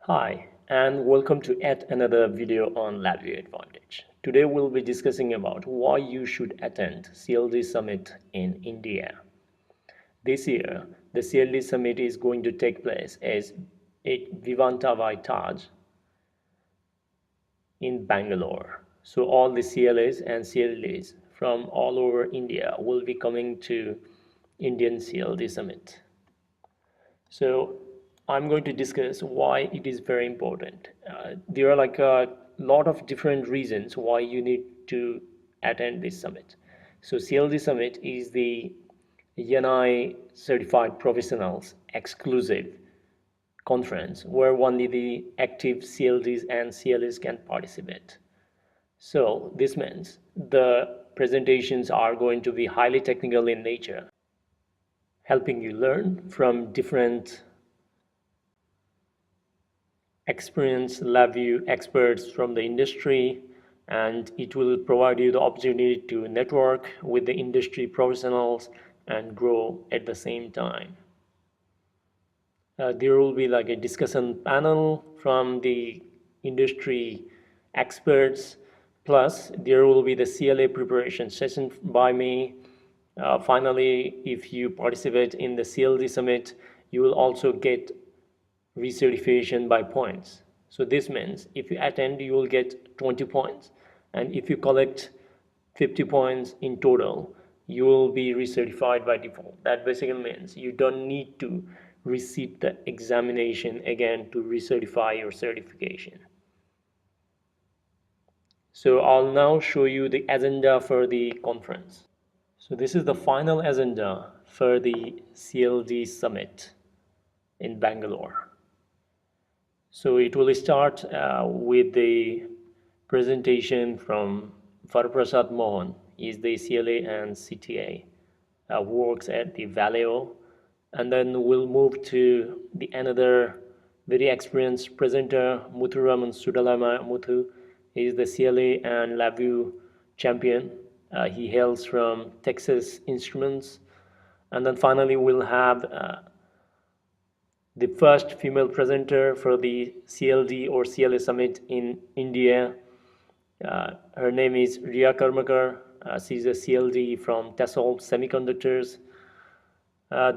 Hi, and welcome to yet another video on LabVIEW Advantage. Today we'll be discussing about why you should attend CLD Summit in India. This year, the CLD Summit is going to take place at Vivanta by Taj in Bangalore. So all the CLAs and CLDs from all over India will be coming to Indian CLD Summit. So I'm going to discuss why it is very important. There are like a lot of different reasons why you need to attend this summit. So CLD Summit is the NI certified professionals exclusive conference where only the active CLDs and CLAs can participate. So this means the presentations are going to be highly technical in nature, helping you learn from different experienced LabVIEW experts from the industry, and it will provide you the opportunity to network with the industry professionals and grow at the same time. There will be like a discussion panel from the industry experts, plus there will be the CLA preparation session by me. Finally, if you participate in the CLD summit, you will also get recertification by points. So this means if you attend, you will get 20 points, and if you collect 50 points in total, you will be recertified by default. That basically means you don't need to resit the examination again to recertify your certification. So I'll now show you the agenda for the conference. So this is the final agenda for the CLD Summit in Bangalore. So it will start with the presentation from Varaprasad Mohan. He is the CLA and CTA, who works at the Valeo. And then we'll move to the another very experienced presenter, Muthuraman Sudalama Muthu. He is the CLA and LabVIEW champion. He hails from Texas Instruments. And then finally we'll have the first female presenter for the CLD or CLA Summit in India. Her name is Riya Karmakar. She's a CLD from Tassolve Semiconductors.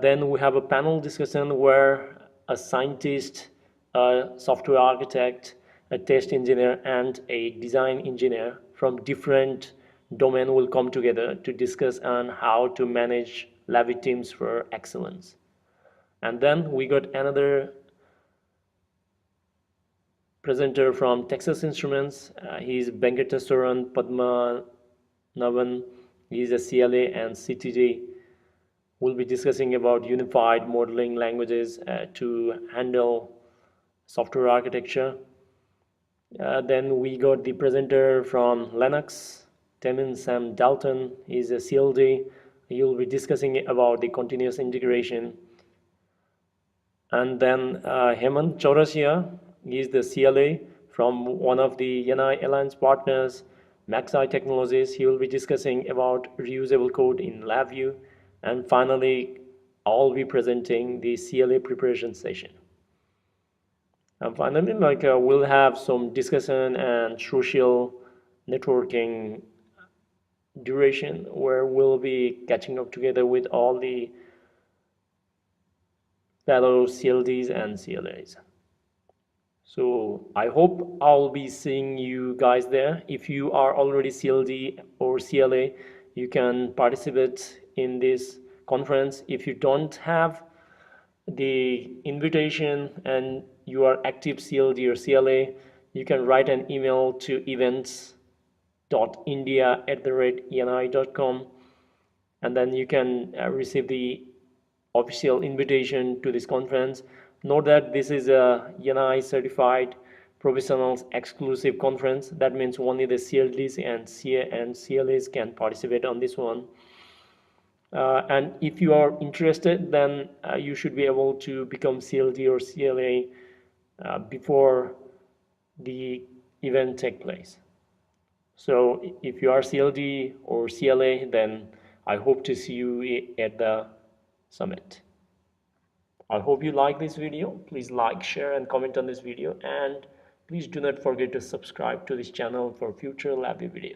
Then we have a panel discussion where a scientist, a software architect, a test engineer, and a design engineer from different domain will come together to discuss on how to manage LabVIEW teams for excellence. And then we got another presenter from Texas Instruments. He's Venkatasaran Padmanabhan. He's a CLA and CTD. We'll be discussing about unified modeling languages to handle software architecture. Then we got the presenter from Linux, Temin Sam Dalton. He's a CLD. He'll be discussing about the continuous integration. And then Hemant Chaurasia is the CLA from one of the NI Alliance partners, Maxi Technologies. He will be discussing about reusable code in LabVIEW. And finally, I'll be presenting the CLA preparation session. And finally, we'll have some discussion and social networking duration where we'll be catching up together with all the fellow CLDs and CLAs. So I hope I'll be seeing you guys there. If you are already CLD or CLA, you can participate in this conference. If you don't have the invitation and you are active CLD or CLA, you can write an email to events.india@ni.com, and then you can receive the official invitation to this conference. Note that this is a NI certified professionals exclusive conference. That means only the CLDs and CLAs can participate on this one. And if you are interested, then you should be able to become CLD or CLA before the event take place. So if you are CLD or CLA, then I hope to see you at the summit. I hope you like this video. Please like, share and comment on this video, and please do not forget to subscribe to this channel for future LabVIEW videos.